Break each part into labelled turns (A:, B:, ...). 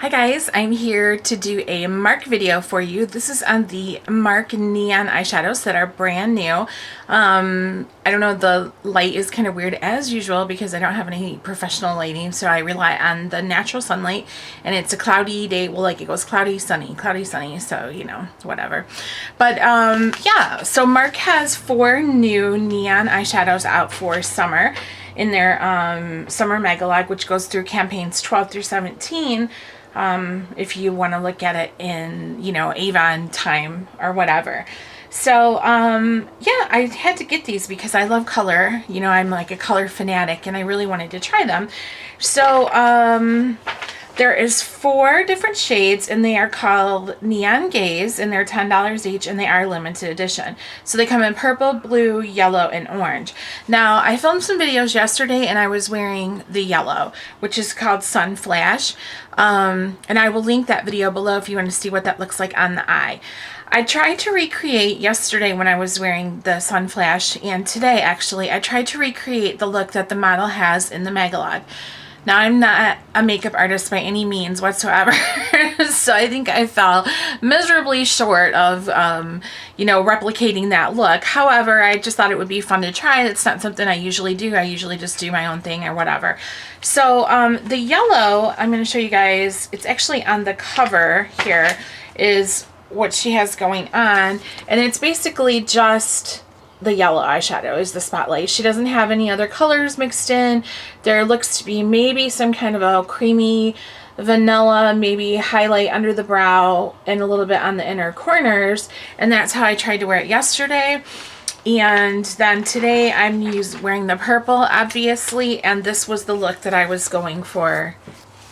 A: Hi guys, I'm here to do a mark video for you. This is on the Mark Neon eyeshadows that are brand new. I don't know, the light is kind of weird as usual because I don't have any professional lighting, so I rely on the natural sunlight, and it's a cloudy day. Well, like it goes cloudy, sunny, so you know, whatever. But yeah, so Mark has 4 new neon eyeshadows out for summer in their summer Magalog, which goes through campaigns 12 through 17. If you want to look at it in, you know, Avon time or whatever. So, yeah, I had to get these because I love color. You know, I'm like a color fanatic and I really wanted to try them. So, there is 4 different shades and they are called Neon Gaze and they're $10 each and they are limited edition. So they come in purple, blue, yellow, and orange. Now, I filmed some videos yesterday and I was wearing the yellow, which is called Sun Flash. And I will link that video below if you want to see what that looks like on the eye. I tried to recreate yesterday when I was wearing the Sun Flash, and today actually, I tried to recreate the look that the model has in the Magalog. Now, I'm not a makeup artist by any means whatsoever, so I think I fell miserably short of, you know, replicating that look. However, I just thought it would be fun to try. It's not something I usually do. I usually just do my own thing or whatever. So, the yellow, I'm going to show you guys, it's actually on the cover here, is what she has going on, and it's basically just the yellow eyeshadow is the spotlight. She doesn't have any other colors mixed in. There looks to be maybe some kind of a creamy vanilla, maybe highlight under the brow and a little bit on the inner corners, and that's how I tried to wear it yesterday. And then today I'm wearing the purple, obviously, and this was the look that I was going for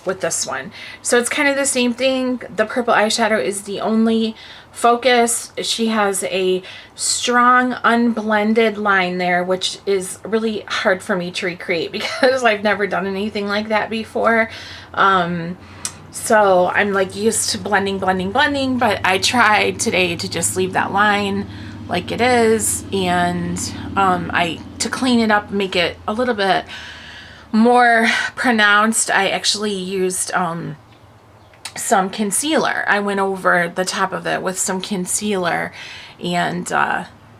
A: with this one. So it's kind of the same thing. The purple eyeshadow is the only focus. She has a strong unblended line there, which is really hard for me to recreate because I've never done anything like that before. So I'm like used to blending, but I tried today to just leave that line like it is, and to clean it up, make it a little bit more pronounced, I actually used some concealer. I went over the top of it with some concealer and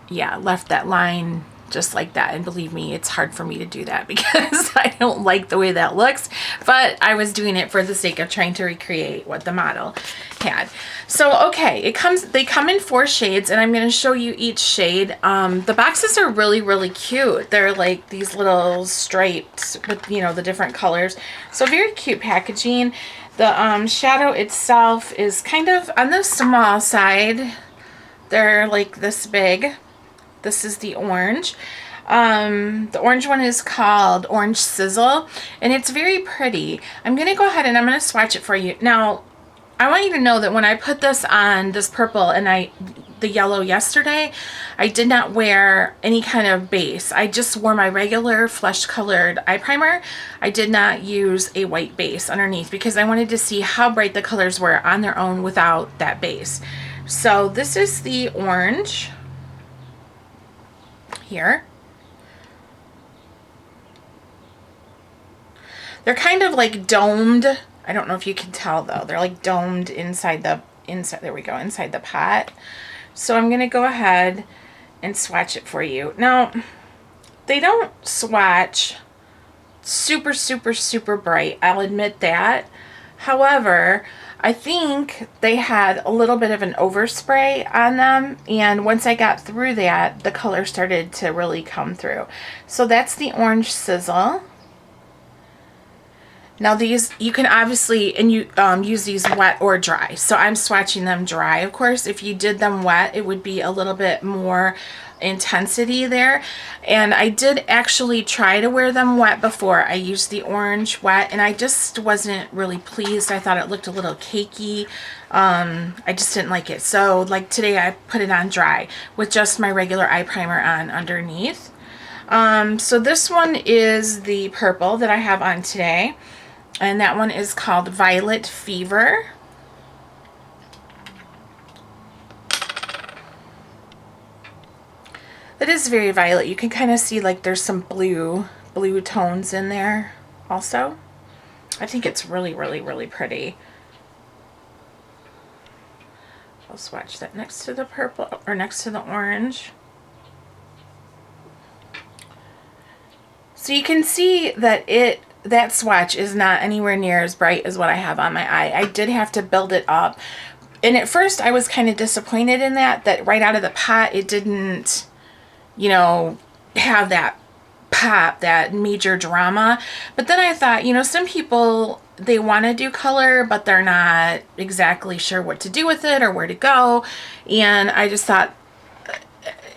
A: yeah, left that line just like that. And believe me, it's hard for me to do that because I don't like the way that looks, but I was doing it for the sake of trying to recreate what the model had. So, okay, they come in 4 shades, and I'm going to show you each shade. The boxes are really, really cute. They're like these little stripes with, you know, the different colors. So very cute packaging. The shadow itself is kind of on the small side. They're like this big. This is the orange. The orange one is called Orange Sizzle, and it's very pretty. I'm going to go ahead and I'm going to swatch it for you. Now, I want you to know that when I put this on, this purple and the yellow yesterday, I did not wear any kind of base. I just wore my regular flesh colored eye primer. I did not use a white base underneath because I wanted to see how bright the colors were on their own without that base. So this is the orange here. They're kind of like domed. I don't know if you can tell though. They're like domed inside, there we go, inside the pot. So I'm going to go ahead and swatch it for you. Now, they don't swatch super, super, super bright. I'll admit that. However, I think they had a little bit of an overspray on them, and once I got through that, the color started to really come through. So that's the Orange Sizzle. Now these, you can obviously, and you use these wet or dry. So I'm swatching them dry. Of course, if you did them wet, it would be a little bit more intensity there. And I did actually try to wear them wet before. I used the orange wet, and I just wasn't really pleased. I thought it looked a little cakey. I just didn't like it. So like today, I put it on dry with just my regular eye primer on underneath. So this one is the purple that I have on today. And that one is called Violet Fever. It is very violet. You can kind of see like there's some blue tones in there also. I think it's really, really, really pretty. I'll swatch that next to the purple, or next to the orange. So you can see that that swatch is not anywhere near as bright as what I have on my eye. I did have to build it up. And at first I was kind of disappointed in that right out of the pot it didn't, you know, have that pop, that major drama. But then I thought, you know, some people, they want to do color, but they're not exactly sure what to do with it or where to go. And I just thought,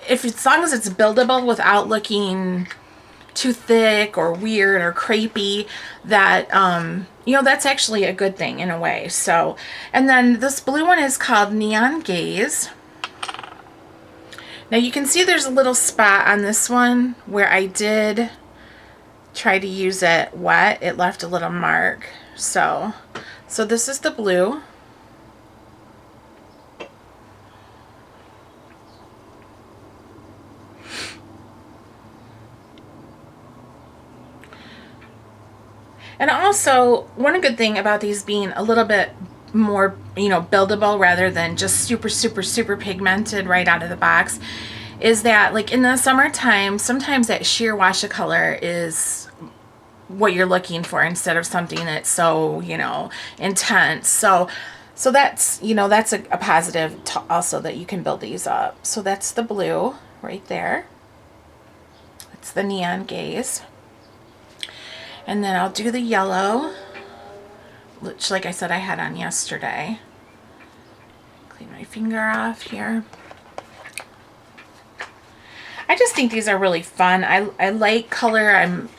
A: as long as it's buildable without looking too thick or weird or crepey, that you know, that's actually a good thing in a way. So, and then this blue one is called Neon Gaze. Now you can see there's a little spot on this one where I did try to use it wet. It left a little mark. So this is the blue. And also, one good thing about these being a little bit more, you know, buildable rather than just super pigmented right out of the box is that, like, in the summertime, sometimes that sheer wash of color is what you're looking for instead of something that's so, you know, intense. So that's, you know, that's a positive also, that you can build these up. So that's the blue right there. It's the Neon Gaze. And then I'll do the yellow, which, like I said, I had on yesterday. Clean my finger off here. I just think these are really fun. I like color. I'm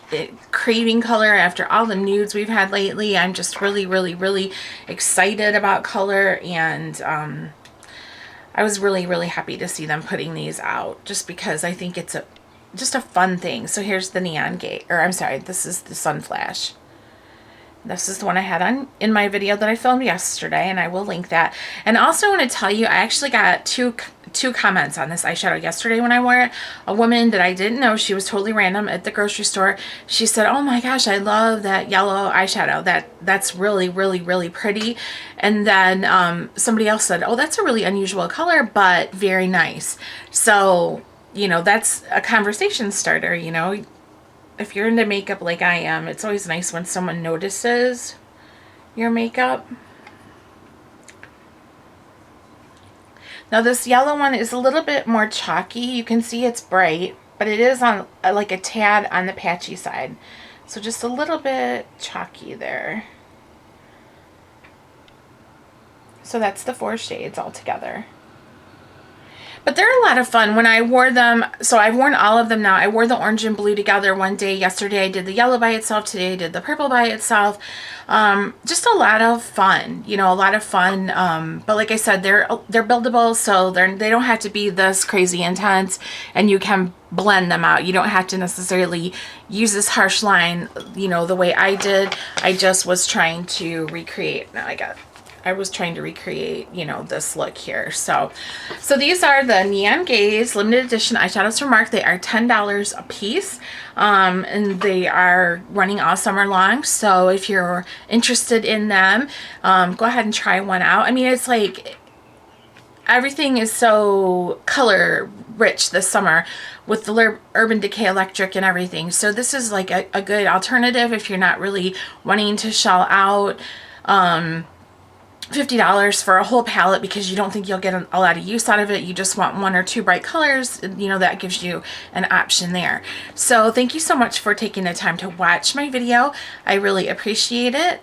A: craving color after all the nudes we've had lately. I'm just really excited about color, and I was really happy to see them putting these out, just because I think it's just a fun thing. So here's the Neon Gate, or I'm sorry, this is the Sun Flash. This is the one I had on in my video that I filmed yesterday, and I will link that. And also I want to tell you, I actually got two comments on this eyeshadow yesterday when I wore it. A woman that I didn't know, she was totally random at the grocery store. She said, "Oh my gosh, I love that yellow eyeshadow. That's really pretty." And then somebody else said, "Oh, that's a really unusual color, but very nice." So, you know, that's a conversation starter, you know. If you're into makeup like I am, it's always nice when someone notices your makeup. Now this yellow one is a little bit more chalky. You can see it's bright, but it is on like a tad on the patchy side. So just a little bit chalky there. So that's the 4 shades all together. But they're a lot of fun when I wore them. So I've worn all of them now. I wore the orange and blue together one day. Yesterday I did the yellow by itself. Today I did the purple by itself. Just a lot of fun, you know, a lot of fun. But like I said, they're buildable, so they don't have to be this crazy intense, and you can blend them out. You don't have to necessarily use this harsh line, you know, the way I did. I just was trying to recreate. I was trying to recreate, you know, this look here. So these are the Neon Gaze limited edition eyeshadows from MARC. They are $10 a piece, and they are running all summer long. So if you're interested in them, go ahead and try one out. I mean, it's like everything is so color rich this summer with the Urban Decay Electric and everything. So this is like a good alternative if you're not really wanting to shell out $50 for a whole palette because you don't think you'll get a lot of use out of it. You just want 1 or 2 bright colors, you know, that gives you an option there. So thank you so much for taking the time to watch my video. I really appreciate it.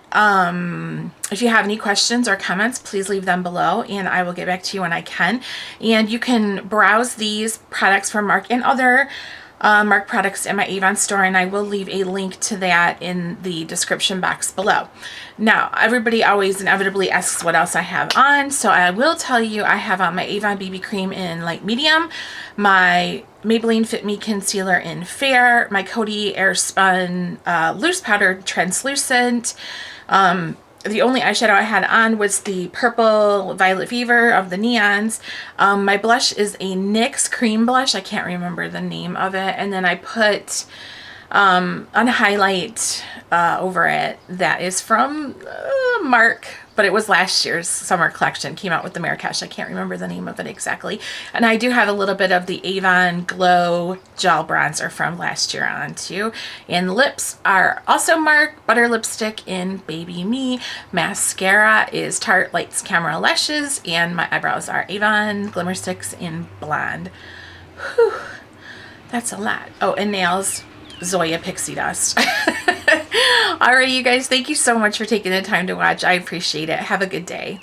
A: If you have any questions or comments, please leave them below and I will get back to you when I can. And you can browse these products from MARC and other MARC products in my Avon store, and I will leave a link to that in the description box below. Now, everybody always inevitably asks what else I have on, so I will tell you I have on my Avon BB cream in light medium, my Maybelline Fit Me concealer in fair, my Coty Airspun loose powder translucent. The only eyeshadow I had on was the purple Violet Fever of the Neons. My blush is a NYX cream blush. I can't remember the name of it. And then I put on a highlight over it that is from MARC but it was last year's summer collection. Came out with the Marrakesh. I can't remember the name of it exactly. And I do have a little bit of the Avon Glow Gel Bronzer from last year on too. And lips are also MARC Butter Lipstick in Baby Me. Mascara is Tarte Lights Camera Lashes. And my eyebrows are Avon Glimmer Sticks in Blonde. Whew, that's a lot. Oh, and nails, Zoya Pixie Dust. Alright, you guys, thank you so much for taking the time to watch. I appreciate it. Have a good day.